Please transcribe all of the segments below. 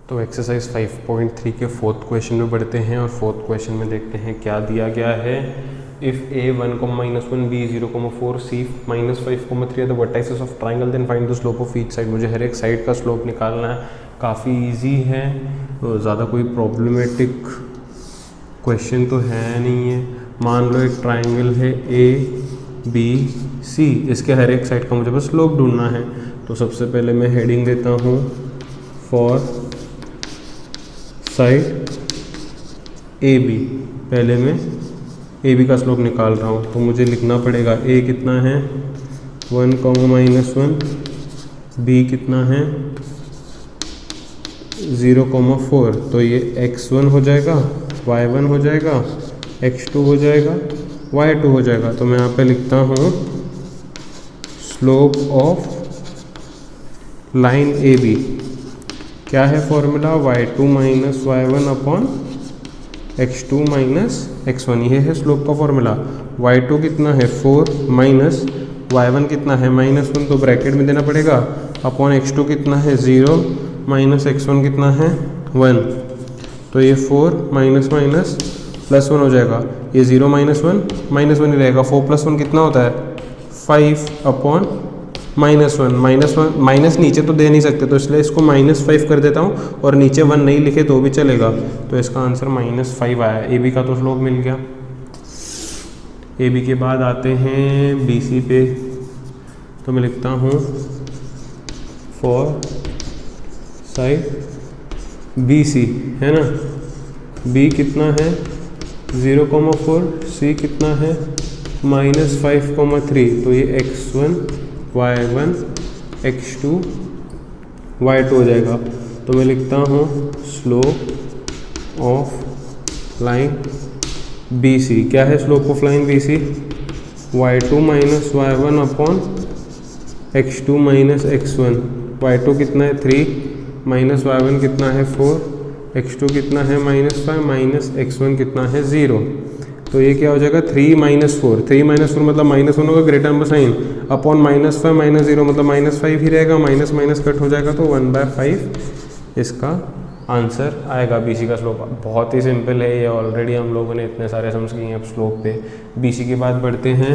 तो एक्सरसाइज 5.3 के fourth question में बढ़ते हैं और फोर्थ क्वेश्चन में देखते हैं क्या दिया गया है। If a 1,-1 b 0,4 c -5,3 are the vertices of triangle then find the slope of each side. मुझे हर एक साइड का स्लोप निकालना है। काफ़ी इजी है, ज़्यादा कोई प्रॉब्लमेटिक क्वेश्चन तो है नहीं है। मान लो एक ट्राइंगल है a b c, इसके हर एक साइड का मुझे बस स्लोप ढूंढना है। तो सबसे पहले मैं हेडिंग देता हूँ फॉर साइड ए बी। पहले मैं ए बी का स्लोप निकाल रहा हूँ, तो मुझे लिखना पड़ेगा a कितना है 1,-1, b कितना है 0,4, तो ये x1 हो जाएगा, y1 हो जाएगा, x2 हो जाएगा, y2 हो जाएगा। तो मैं यहाँ पे लिखता हूँ slope of line A B क्या है formula, y2 - y1 upon x2 - x1। ये है स्लोप का फॉर्मूला। y2 कितना है 4 माइनस y1 कितना है -1, तो ब्रैकेट में देना पड़ेगा, अपॉन x2 कितना है 0 माइनस x1 कितना है 1। तो ये 4 माइनस माइनस +1 हो जाएगा। ये 0 - 1 ही रहेगा। 4 + 1 कितना होता है 5 अपॉन -1 माइनस नीचे तो दे नहीं सकते, तो इसलिए इसको -5 कर देता हूँ और नीचे 1 नहीं लिखे तो भी चलेगा। तो इसका आंसर -5 आया। ए बी का तो स्लोप मिल गया। ए बी के बाद आते हैं बी सी पे। तो मैं लिखता हूँ फॉर साइड बी सी, है ना। बी कितना है 0,4, सी कितना है -5,3, तो ये x1 y1 x2 y2 हो जाएगा। तो मैं लिखता हूँ slope of line B C. क्या है slope of line B C, y2 - y1 upon x2 - x1। y2 कितना है 3 माइनस y1 कितना है 4, x2 कितना है -5 माइनस x1 कितना है 0। तो ये क्या हो जाएगा 3 - 4, 3 - 4 मतलब -1 होगा, ग्रेटर नंबर साइन, अपॉन -5 - 0 मतलब -5 ही रहेगा, माइनस माइनस कट हो जाएगा, तो 1/5 इसका आंसर आएगा। बीसी का स्लोप बहुत ही सिंपल है, ये ऑलरेडी हम लोगों ने इतने सारे सम्स किए हैं अब स्लोप पे। बीसी के बाद बढ़ते हैं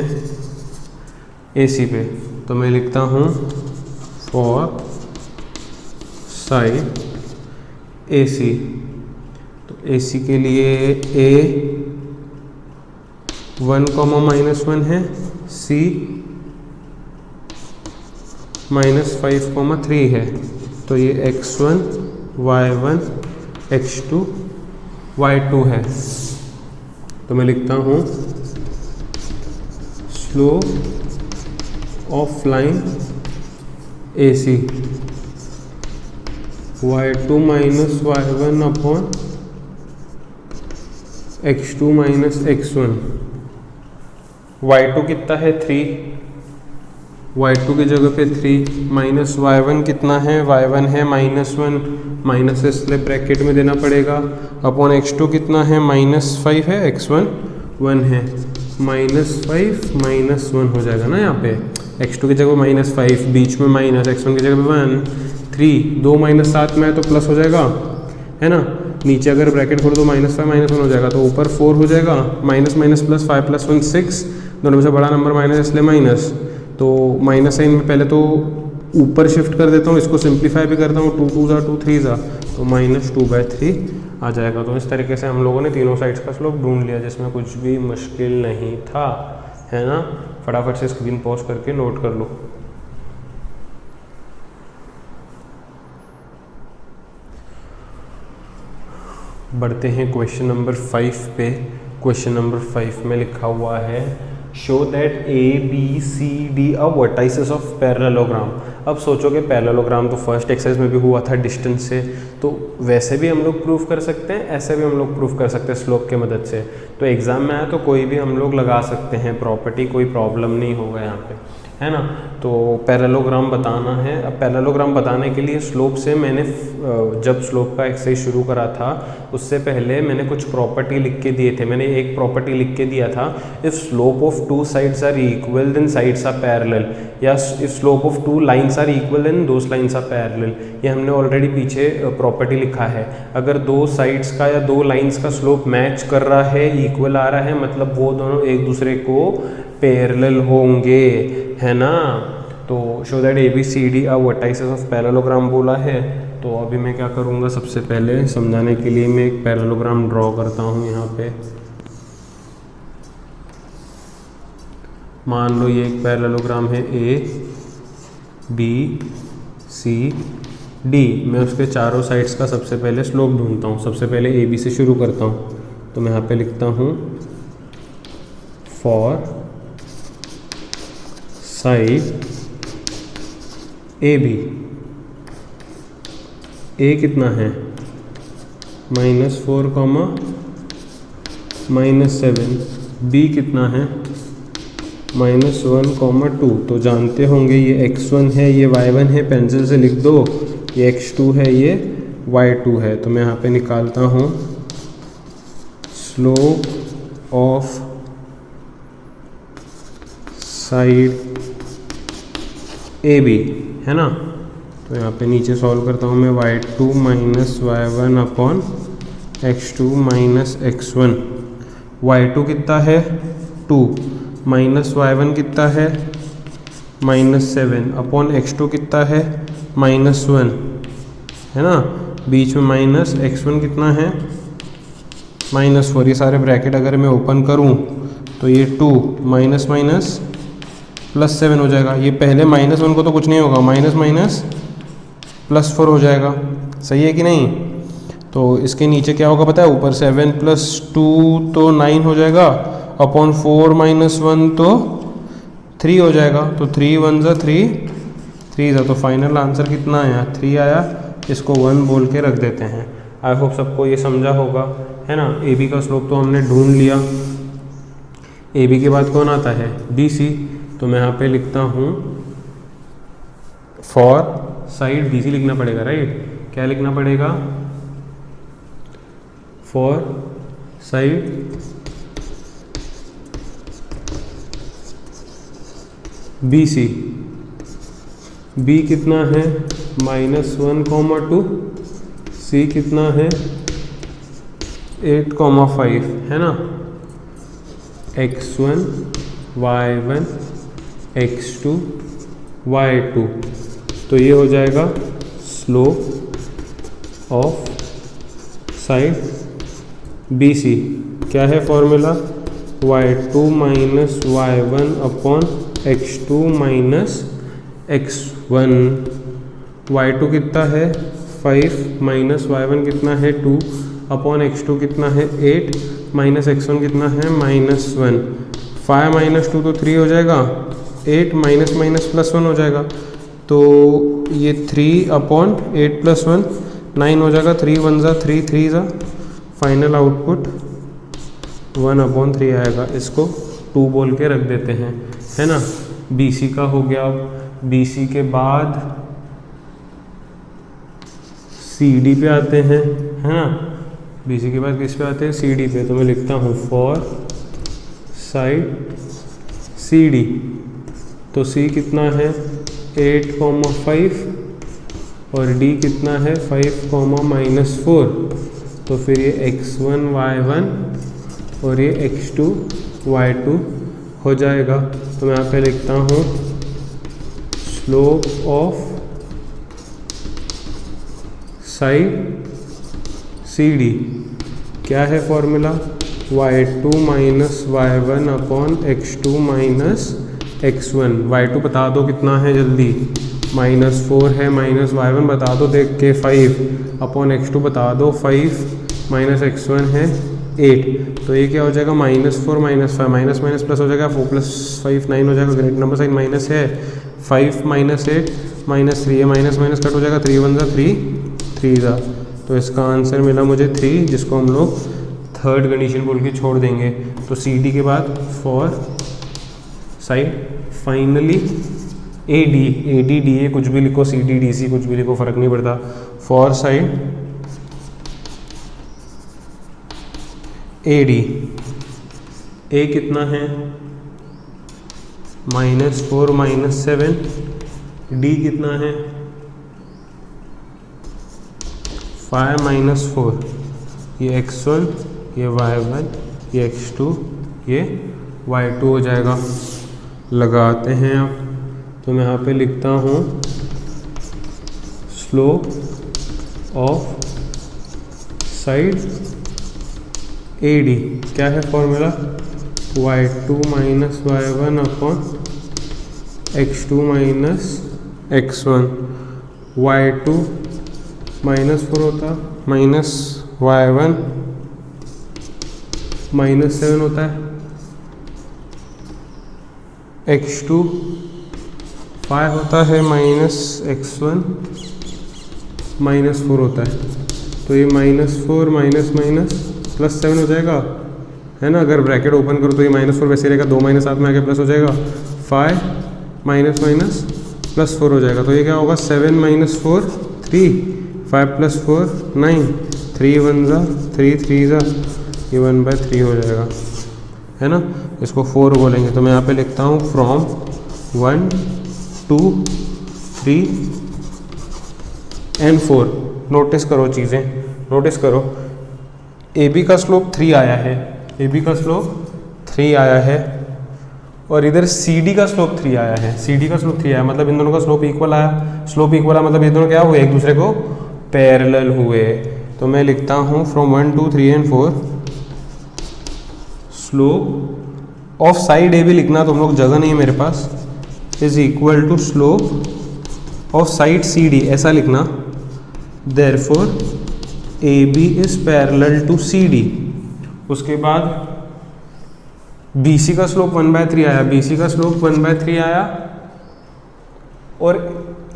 एसी पे। तो मैं लिखता हूँ फॉर साइड एसी। तो एसी के लिए ए 1,-1 है, सी -5,3 है, तो ये x1 y1 x2 y2 है। तो मैं लिखता हूँ slope of line AC y2 - y1 upon x2 - x1। y2 कितना है 3, y2 की जगह पे 3 माइनस y1 कितना है, y1 है -1, माइनस इसलिए ब्रैकेट में देना पड़ेगा, अपॉन x2 कितना है -5 है, x1 1 है, -5 - 1 हो जाएगा ना। यहाँ पे x2 की जगह -5, बीच में माइनस, x1 की जगह पे 1, 3, 2 - 7 में है तो प्लस हो जाएगा, है ना। नीचे अगर ब्रैकेट खोलो तो -5 - 1 हो जाएगा, तो ऊपर 4 हो जाएगा, माइनस माइनस प्लस 5 + 1 6, दोनों में से बड़ा नंबर माइनस इसलिए माइनस। तो माइनस साइन में पहले तो ऊपर शिफ्ट कर देता हूँ, इसको सिंप्लीफाई भी करता हूँ, 2 2 ज़ा 2 3 ज़ा, तो -2/3 आ जाएगा। तो इस तरीके से हम लोगों ने तीनों साइड्स का स्लोप ढूंढ लिया, जिसमें कुछ भी मुश्किल नहीं था, है ना। फटाफट से स्क्रीन पॉज करके नोट कर लो। बढ़ते हैं क्वेश्चन नंबर 5 पे। क्वेश्चन नंबर 5 में लिखा हुआ है show that A B C D are vertices of parallelogram. अब सोचो कि पैरेललोग्राम तो फर्स्ट एक्सरसाइज में भी हुआ था डिस्टेंस से, तो वैसे भी हम लोग प्रूफ कर सकते हैं, ऐसे भी हम लोग प्रूफ कर सकते हैं स्लोप के मदद से। तो एग्जाम में आया तो कोई भी हम लोग लगा सकते हैं प्रॉपर्टी, कोई प्रॉब्लम नहीं होगा यहाँ पे, है ना। तो पैरेललोग्राम बताना है। अब पैरेललोग्राम बताने के लिए स्लोप से मैंने जब स्लोप का एक्सरसाइज शुरू करा था उससे पहले मैंने कुछ प्रॉपर्टी लिख के दिए थे। मैंने एक प्रॉपर्टी लिख के दिया था, if slope of 2 sides are equal then sides are parallel, या if slope of 2 lines lines are equal and those lines are parallel. ये हमने ऑलरेडी पीछे प्रॉपर्टी लिखा है। अगर दो साइड्स का या दो लाइन्स का स्लोप मैच कर रहा है, इक्वल आ रहा है, मतलब वो दोनों एक दूसरे को पैरेलल होंगे, है ना। तो show that ABCD are vertices of parallelogram बोला है। तो अभी मैं क्या करूँगा, सबसे पहले समझाने के लिए मैं एक पैरेललोग्राम ड्रॉ करता हूँ यहाँ पे। मान लो ये एक पैरेललोग्राम है ABCD। मैं उसके चारों साइड्स का सबसे पहले स्लोप ढूंढता हूँ। सबसे पहले AB से शुरू करता हूँ, तो मैं यहाँ पे लिखता हूँ फॉर साइड AB। A कितना है -4, -7। B कितना है -1, 2। तो जानते होंगे ये x1 है, ये y1 है, पेंसिल से लिख दो। ये x2 है, ये y2 है। तो मैं यहाँ पे निकालता हूँ स्लोप ऑफ साइड AB, है ना। तो यहाँ पे नीचे सॉल्व करता हूँ मैं, y2 - y1 upon x2 - x1। y2 कितना है 2, माइनस y1 कितना है -7 अपॉन x2 कितना है -1, है ना। बीच में माइनस x1 कितना है -4। ये सारे ब्रैकेट अगर मैं ओपन करूँ तो ये 2 माइनस माइनस +7 हो जाएगा। ये पहले -1 को तो कुछ नहीं होगा, माइनस माइनस +4 हो जाएगा। सही है कि नहीं। तो इसके नीचे क्या होगा पता है, ऊपर 7 + 2 तो 9 हो जाएगा, अपॉन 4 - 1 तो 3 हो जाएगा। तो 3 × 1 = 3, 3 × तो फाइनल आंसर कितना आया 3 आया। इसको 1 बोल के रख देते हैं। आई होप सबको ये समझा होगा, है ना। AB का स्लोप तो हमने ढूंढ लिया। AB के बाद कौन आता है BC। तो मैं यहाँ पे लिखता हूँ फॉर साइड BC लिखना पड़ेगा, राइट। क्या लिखना पड़ेगा, फॉर साइड BC। B कितना है -1, 2। C कितना है 8, 5, है ना। x1 y1 x2 y2। तो ये हो जाएगा स्लोप ऑफ साइड BC। क्या है formula, y2 - y1 upon x2 - x1। y2 कितना है 5 - y1 कितना है 2 अपॉन x2 कितना है 8 - x1 कितना है -1। 5 - 2 तो 3 हो जाएगा, 8 --+1 हो जाएगा। तो ये 3 अपॉन 8 + 1 9 हो जाएगा। 3 × 1 = 3, 3 × फाइनल आउटपुट 1/3 आएगा। इसको 2 बोल के रख देते हैं, है ना। BC का हो गया। अब BC के बाद CD पे आते हैं, है ना। BC के बाद किस पे आते हैं CD पे। तो मैं लिखता हूँ फॉर साइड CD। तो C कितना है 8, 5 और D कितना है 5, -4। तो फिर ये x1 y1 और ये x2 y2 हो जाएगा। तो मैं यहाँ पे लिखता हूँ स्लोप ऑफ साइड CD। क्या है formula, y2 - y1 upon x2 - x1। y2 बता दो कितना है जल्दी, -4 है, -y1 बता दो देख के 5 अपॉन x2 बता दो 5 - x1 है 8। तो ये क्या हो जाएगा -4 - 5 माइनस माइनस प्लस हो जाएगा, 4 + 5 9 हो जाएगा। ग्रेट नंबर साइन माइनस है, 5 - 8 -3 है, माइनस माइनस कट हो जाएगा। 3 × 1 = 3, 3 × तो इसका आंसर मिला मुझे 3, जिसको हम लोग थर्ड कंडीशन बोल के छोड़ देंगे। तो CD के बाद for side finally AD DA कुछ भी लिखो, CD DC कुछ भी लिखो, फर्क नहीं पड़ता। For side AD। A कितना है -4 - 7 डी कितना है 5 माइनस 4, ये x1, ये y1, ये x2, ये y2 हो जाएगा। लगाते हैं अब, तो मैं यहाँ पे लिखता हूँ स्लोप ऑफ साइड AD, क्या है formula, y2 minus y1 upon x2 minus x1, y2 minus 4 होता, माइनस y1 माइनस 7 होता है, x2 5 होता है, माइनस x1 माइनस 4 होता है। तो ये -4 माइनस माइनस प्लस 7 हो जाएगा, है ना। अगर ब्रैकेट ओपन करो तो ये -4 वैसे रहेगा, 2 माइनस 7 में आके प्लस हो जाएगा, 5 माइनस माइनस प्लस 4 हो जाएगा। तो ये क्या होगा 7 माइनस 4 3, 5 प्लस 4 9, 3 1 ज़ा 3 3 ज़ा, ये 1/3 हो जाएगा, है ना। इसको 4 बोलेंगे, तो मैं यहाँ पे लिखता हूँ फ्रॉम 1 2 3 एंड 4। नोटिस करो चीज़ें, नोटिस करो, AB का स्लोप 3 आया है, AB का स्लोप 3 आया है, और इधर CD का स्लोप 3 आया है, CD का स्लोप 3 आया, मतलब इन दोनों का स्लोप इक्वल आया। स्लोप इक्वल आया मतलब ये दोनों क्या हुए, एक दूसरे को पैरेलल हुए। तो मैं लिखता हूँ from 1 2 3 and 4 slope of side AB लिखना, तुम लोग जगह नहीं है मेरे पास, is equal to slope of side CD, ऐसा लिखना। Therefore AB is parallel to CD। उसके बाद BC का स्लोप 1/3 आया, BC का स्लोप 1/3 आया, और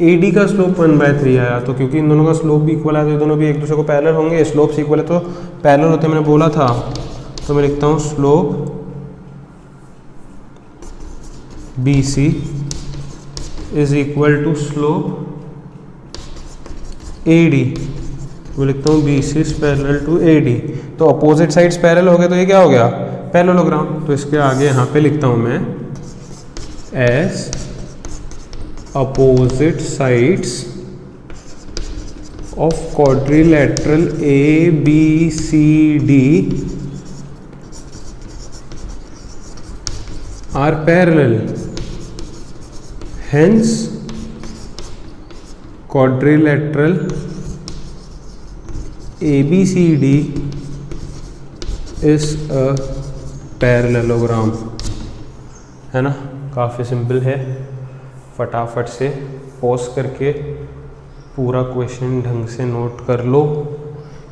AD का स्लोप 1/3 आया। तो क्योंकि इन दोनों का स्लोप भी इक्वल है तो ये दोनों भी एक दूसरे को पैरेलल होंगे, स्लोप्स इक्वल है तो पैरेलल होते मैंने बोला था। तो मैं लिखता हूँ slope BC is equal to slope AD। मैं लिखता हूँ BC is parallel to AD। तो अपोजिट साइड्स पैरेलल हो गए, तो ये क्या हो गया पैरेललोग्राम। तो इसके आगे यहाँ पे लिखता हूँ मैं as opposite sides of quadrilateral ABCD are parallel, hence quadrilateral ABCD is a parallelogram, है ना। काफ़ी सिंपल है, फटाफट से पॉज करके पूरा क्वेश्चन ढंग से नोट कर लो।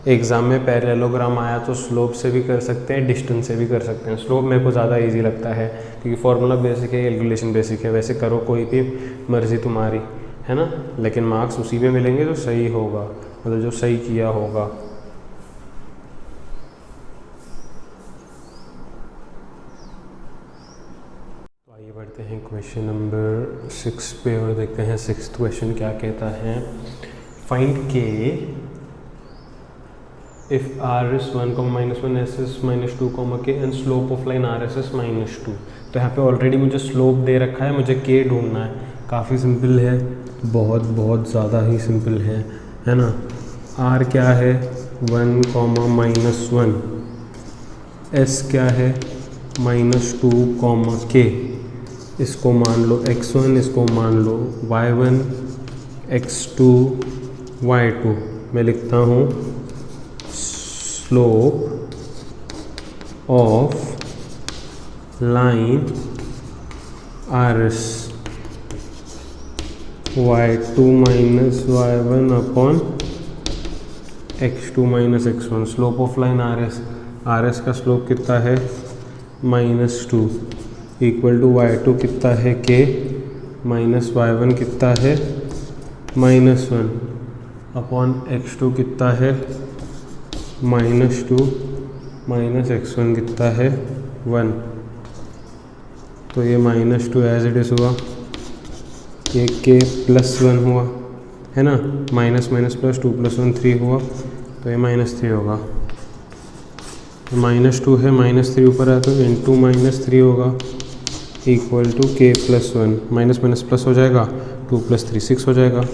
एग्ज़ाम में पैरेललोग्राम आया तो स्लोप से भी कर सकते हैं, डिस्टेंस से भी कर सकते हैं। स्लोप मेरे को ज़्यादा इजी लगता है क्योंकि फॉर्मूला बेसिक है, कैलकुलेशन बेसिक है। वैसे करो कोई भी, मर्जी तुम्हारी, है ना, लेकिन मार्क्स उसी पे मिलेंगे जो सही होगा, मतलब जो सही किया होगा। तो आइए बढ़ते हैं क्वेश्चन नंबर 6 पे और देखते हैं 6th क्वेश्चन क्या कहता है। फाइंड के if r is 1, -1, s is -2, k and slope of line rs is -2। तो यहाँ पे ऑलरेडी मुझे स्लोप दे रखा है, मुझे k ढूंढना है। काफ़ी सिंपल है, बहुत बहुत ज़्यादा ही सिंपल है ना। r क्या है 1, -1, s क्या है -2, k। इसको मान लो x1, इसको मान लो y1, x2, y2। मैं लिखता हूँ slope of line RS y2 minus y1 upon x2 minus x1। Slope of line RS का स्लोप कितना है -2 इक्वल टू y2 कितना है k माइनस y1 कितना है -1 अपॉन x2 कितना है -2 माइनस x1 कितना है 1। तो ये -2 एज इट इज़ हुआ, ये k +1 हुआ, है ना। माइनस माइनस प्लस 2 + 1 3 हुआ, तो ये -3 होगा। -2 है, -3 ऊपर आया तो × -3 होगा equal to k +1। Minus minus plus हो जाएगा, 2 2 + 3 6 हो जाएगा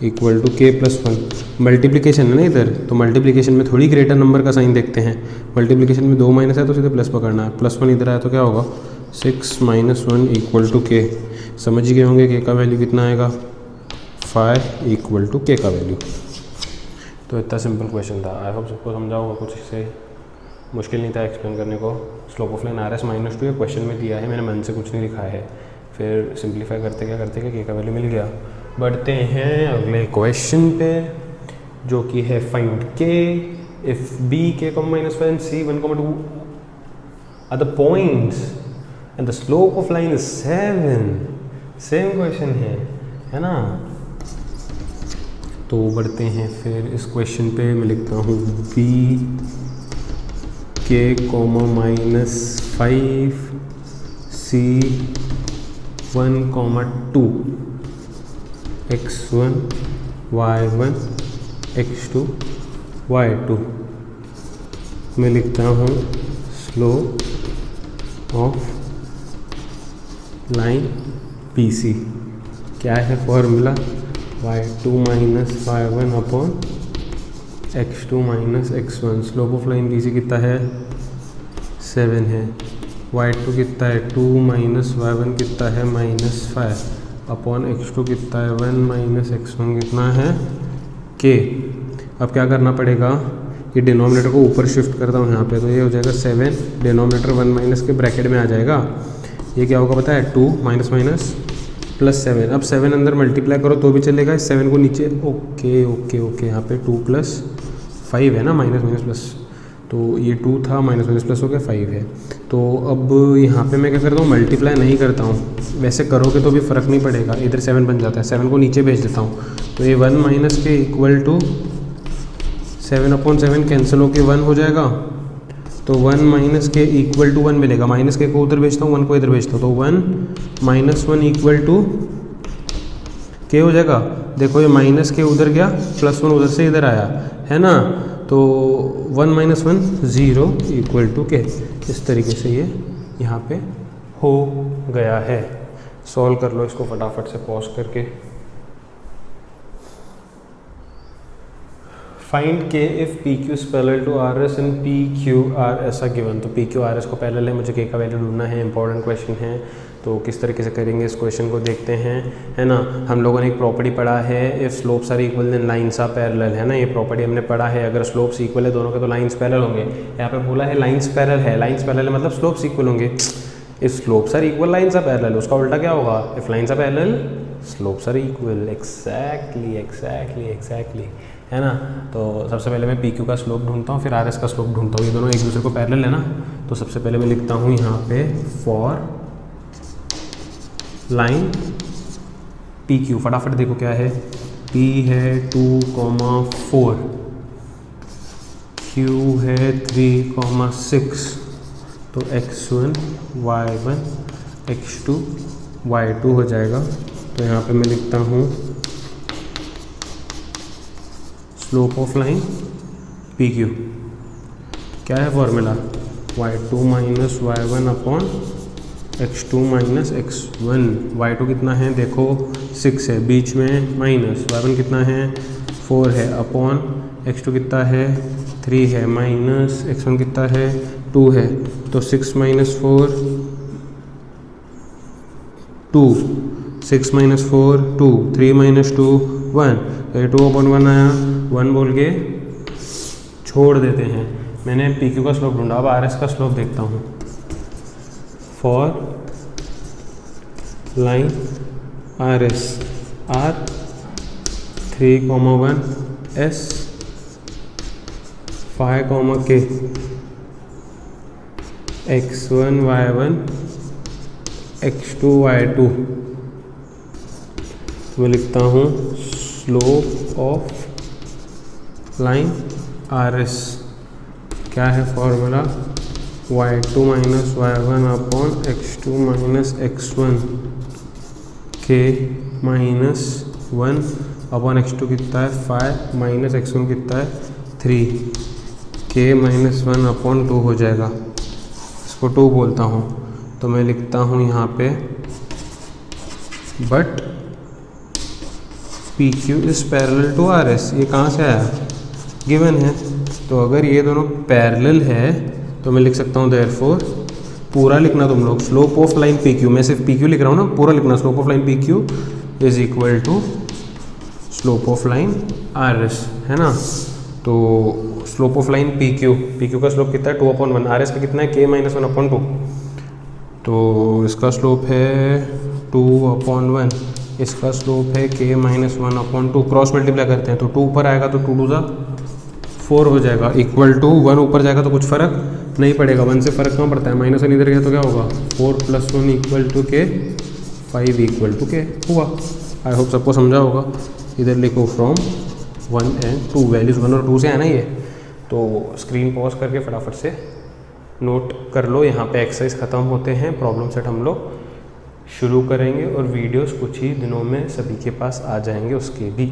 इक्वल टू k + 1। मल्टीप्लिकेशन है ना इधर, तो मल्टीप्लिकेशन में थोड़ी ग्रेटर नंबर का साइन देखते हैं। मल्टीप्लिकेशन में 2 माइनस है तो सीधे प्लस पकड़ना है, +1 इधर आया तो क्या होगा 6 - 1 इक्वल टू k। समझ गए होंगे k का वैल्यू कितना आएगा 5 इक्वल टू k का वैल्यू। तो इतना सिंपल क्वेश्चन था। आई होप सबको समझा होगा, कुछ इससे मुश्किल नहीं था एक्सप्लेन करने को। स्लोप ऑफ लाइन RS - 2 ये क्वेश्चन में दिया है, मैंने मन से कुछ नहीं लिखा है। फिर सिंप्लीफाई करते क्या k का वैल्यू मिल गया। बढ़ते हैं अगले क्वेश्चन पे जो कि है find k if b k, -1 and c 1, 2 are the points and the slope of line is 7। Same question है ना। तो बढ़ते हैं फिर इस क्वेश्चन पे। मैं लिखता हूँ b k, -5 c 1, 2 x1 y1 x2 y2। मैं लिखता हूँ स्लोप ऑफ लाइन BC। क्या है formula y2 - y1 upon x2 - x1। Slope of line BC कितना है 7 है। y2 कितना है 2 - y1 कितना है -5 अपॉन x2 कितना है 1 - x1 कितना है k। अब क्या करना पड़ेगा, ये डिनोमिनेटर को ऊपर शिफ्ट करता हूँ यहाँ पे, तो ये हो जाएगा 7, डिनोमिनेटर 1 - के ब्रैकेट में आ जाएगा। ये क्या होगा पता है 2 - +7। अब 7 अंदर मल्टीप्लाई करो तो भी चलेगा, इस 7 को नीचे ओके ओके ओके यहाँ पे 2 + 5 है ना, -, तो ये 2 था -, हो गया 5 है। तो अब यहाँ पे मैं क्या करता हूँ मल्टीप्लाई नहीं करता हूँ, वैसे करोगे तो भी फ़र्क नहीं पड़ेगा, इधर 7 बन जाता है, 7 को नीचे भेज देता हूँ। तो ये 1 - के इक्वल टू 7/7 कैंसिल होके 1 हो जाएगा। तो 1 - के इक्वल टू 1 मिलेगा, -के को उधर भेजता हूँ 1 को इधर भेजता हूँ, तो 1 - 1 इक्वल टू k हो जाएगा। देखो ये माइनस के उधर गया, +1 उधर से इधर आया है ना, तो 1 - 1 0 इक्वल टू k। इस तरीके से ये यहाँ पे हो गया है। सॉल्व कर लो इसको फटाफट से पॉज करके। Find k if PQ is parallel to RS and PQ are ऐसा गिवन। तो PQ RS को पैरेलल है, मुझे k का वैल्यू ढूंढना है, इंपॉर्टेंट क्वेश्चन है। तो किस तरीके से करेंगे इस क्वेश्चन को देखते हैं, है ना। हम लोगों ने एक प्रॉपर्टी पढ़ा है, if slopes are equal then lines are parallel, है ना। ये प्रॉपर्टी हमने पढ़ा है, अगर स्लोप्स इक्वल है दोनों के तो लाइन्स पैरेलल होंगे। यहाँ पे बोला है लाइन्स पैरेलल है, लाइन्स पैरेलल है मतलब स्लोप्स इक्वल होंगे। If slopes are equal lines are parallel, उसका उल्टा क्या होगा, if lines are parallel slopes are equal. Exactly है ना। तो सबसे पहले मैं PQ का स्लोप ढूंढता हूँ, फिर RS का स्लोप ढूंढता हूँ, ये दोनों एक दूसरे को पैरेलल है ना। तो सबसे पहले मैं लिखता हूँ यहाँ पे फॉर लाइन PQ, फटाफट देखो क्या है, P है 2, 4, Q है 3, 6, तो x1 y1 x2 y2 हो जाएगा। तो यहाँ पे मैं लिखता हूँ स्लोप ऑफ लाइन PQ। क्या है formula, y2 - y1 upon x2 - x1। y2 कितना है देखो 6 है, बीच में माइनस, y1 कितना है 4 है, अपॉन x2 कितना है 3 है, माइनस x1 कितना है 2 है। तो 6 - 4 2, 6 - 4 2, 3 - 2 1, तो ये 2/1 आया, 1 बोल के छोड़ देते हैं। मैंने PQ का स्लोप ढूंढा, अब RS का स्लोप देखता हूँ। For line RS R 3, 1 S 5, K x1 y1 x2 y2। मैं लिखता हूँ स्लोप ऑफ लाइन RS। क्या है formula, y2 - y1 upon x2 - x1 k - 1 upon x2 कितना है 5 माइनस x1 कितना है 3, k - 1 अपॉन 2 हो जाएगा। इसको 2 बोलता हूँ, तो मैं लिखता हूँ यहाँ पे but P Q is parallel to R S. ये कहाँ से आया, गिवन है। तो अगर ये दोनों पैरेलल है तो मैं लिख सकता हूँ देयरफॉर, पूरा लिखना तुम लोग, slope of line P Q, मैं सिर्फ पी क्यू लिख रहा हूँ ना, पूरा लिखना, slope of line P Q is equal to slope of line R S, है ना। तो slope of line P Q का स्लोप कितना है 2/1, आर एस का कितना है k - 1/2, तो इसका स्लोप है 2/1, इसका स्लोप है k - 1/2, क्रॉस मल्टीप्लाई करते हैं तो 2 ऊपर आएगा तो 2 2 4 हो जाएगा, इक्वल टू 1 ऊपर जाएगा तो कुछ फर्क नहीं पड़ेगा, 1 से फर्क कहाँ पड़ता है, -1 इधर गया तो क्या होगा 4 + 1 equal to k, 5 equal to k हुआ। आई होप सबको समझा होगा। इधर लिखो फ्रॉम 1 and 2, वैल्यूज़ 1 और 2 से आना ही है। तो स्क्रीन पॉज करके फटाफट से नोट कर लो, यहाँ पे एक्सरसाइज ख़त्म होते हैं, प्रॉब्लम सेट हम लोग शुरू करेंगे और वीडियोस कुछ ही दिनों में सभी के पास आ जाएंगे उसके भी।